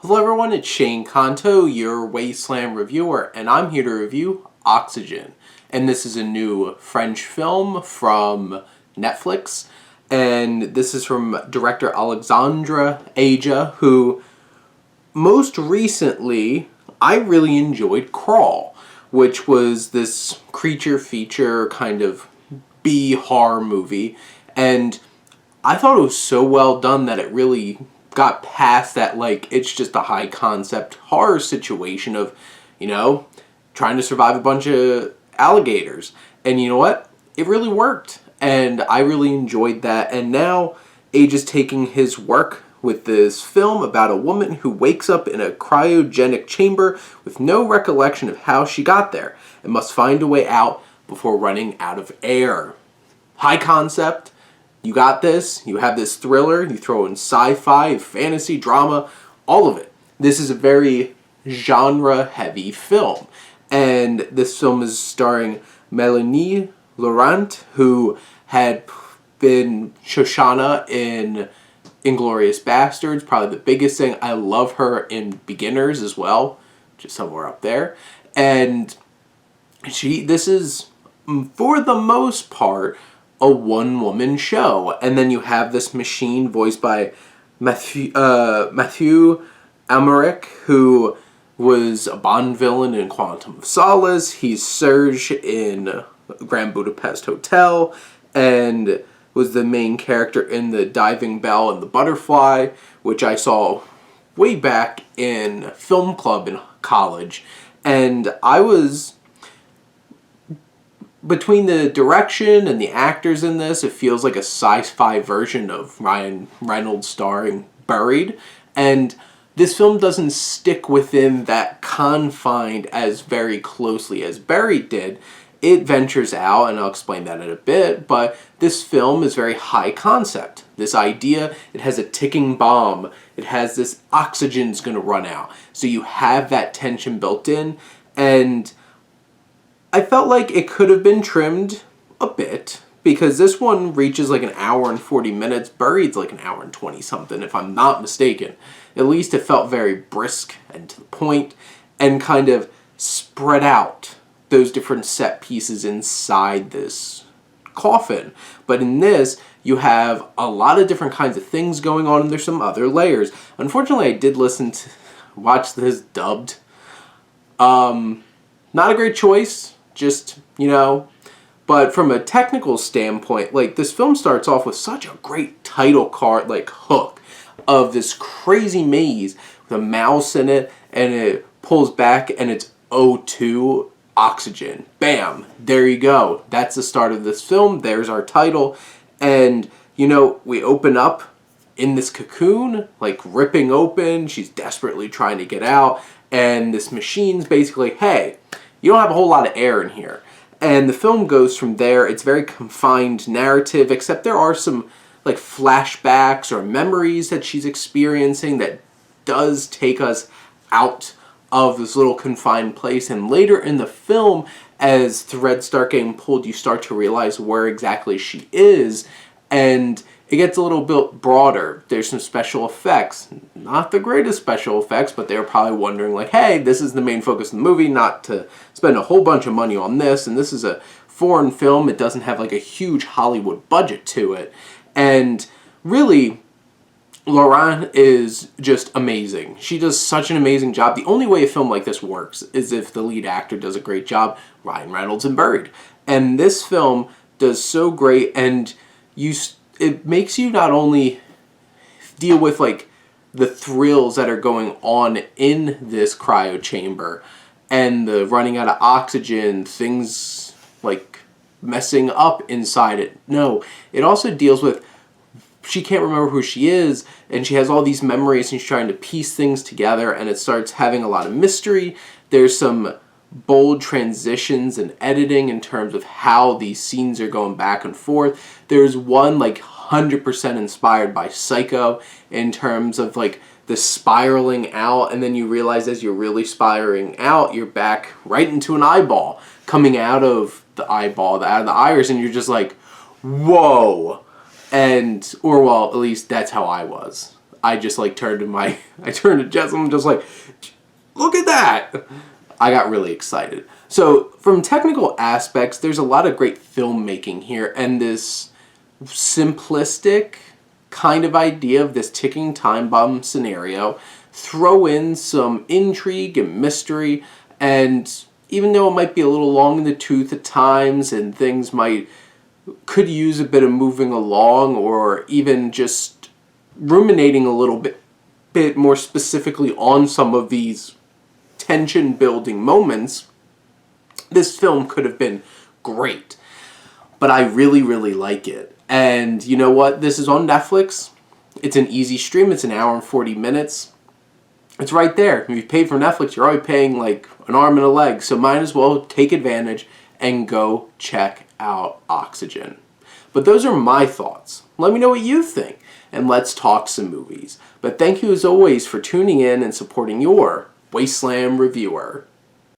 Hello everyone, it's Shane Kanto, your Wasteland reviewer, and I'm here to review Oxygen. And this is a new French film from Netflix, and this is from director Alexandre Aja, who most recently I really enjoyed Crawl, which was this creature feature kind of B horror movie, and I thought it was so well done that it really got past that, like, it's just a high concept horror situation of, trying to survive a bunch of alligators. And you know what? It really worked. And I really enjoyed that. And now Age is taking his work with this film about a woman who wakes up in a cryogenic chamber with no recollection of how she got there and must find a way out before running out of air. High concept. You got this, you have this thriller, you throw in sci-fi, fantasy, drama, all of it. This is a very genre-heavy film. And this film is starring Melanie Laurent, who had been Shoshana in Inglourious Basterds, probably the biggest thing. I love her in Beginners as well, just somewhere up there. And this is, for the most part, a one-woman show. And then you have this machine voiced by Matthew Amalric, who was a Bond villain in Quantum of Solace. He's Serge in Grand Budapest Hotel, and was the main character in The Diving Bell and the Butterfly, which I saw way back in film club in college. And I was... Between the direction and the actors in this, it feels like a sci-fi version of Ryan Reynolds starring Buried. And this film doesn't stick within that confined as very closely as Buried did. It ventures out, and I'll explain that in a bit, but this film is very high concept. This idea, it has a ticking bomb. It has this oxygen's going to run out. So you have that tension built in, and I felt like it could have been trimmed a bit, because this one reaches like an hour and 40 minutes. Buried's like an hour and 20 something, if I'm not mistaken. At least it felt very brisk and to the point, and kind of spread out those different set pieces inside this coffin. But in this, you have a lot of different kinds of things going on, and there's some other layers. Unfortunately, I did watch this dubbed. Not a great choice. Just, but from a technical standpoint, like, this film starts off with such a great title card, like, hook of this crazy maze with a mouse in it, and it pulls back, and it's O2 oxygen. Bam! There you go. That's the start of this film. There's our title. And, we open up in this cocoon, like, ripping open. She's desperately trying to get out, and this machine's basically, hey, you don't have a whole lot of air in here. And the film goes from there. It's very confined narrative, except there are some like flashbacks or memories that she's experiencing that does take us out of this little confined place. And later in the film, as threads start getting pulled, you start to realize where exactly she is. And it gets a little bit broader. There's some special effects. Not the greatest special effects, but they were probably wondering, like, hey, this is the main focus of the movie, not to spend a whole bunch of money on this. And this is a foreign film. It doesn't have, like, a huge Hollywood budget to it. And really, Laurent is just amazing. She does such an amazing job. The only way a film like this works is if the lead actor does a great job. Ryan Reynolds in Buried. And this film does so great, and it makes you not only deal with, like, the thrills that are going on in this cryo chamber and the running out of oxygen, things like messing up inside it. No, it also deals with she can't remember who she is, and she has all these memories, and she's trying to piece things together, and it starts having a lot of mystery. There's some bold transitions and editing in terms of how these scenes are going back and forth. There's one, like, 100% inspired by Psycho in terms of, like, the spiraling out, and then you realize as you're really spiraling out, you're back right into an eyeball coming out of the eyeball, out of the iris, and you're just like, whoa. Or, well, at least that's how I was. I just like turned to Jess and I'm just like, look at that! I got really excited. So from technical aspects, there's a lot of great filmmaking here, and this simplistic kind of idea of this ticking time bomb scenario, throw in some intrigue and mystery, and even though it might be a little long in the tooth at times and things could use a bit of moving along or even just ruminating a little bit more specifically on some of these tension building moments, this film could have been great. But I really, really like it. And you know what? This is on Netflix. It's an easy stream. It's an hour and 40 minutes. It's right there. If you pay for Netflix, you're already paying like an arm and a leg. So might as well take advantage and go check out Oxygen. But those are my thoughts. Let me know what you think. And let's talk some movies. But thank you as always for tuning in and supporting your Wasteland Reviewer.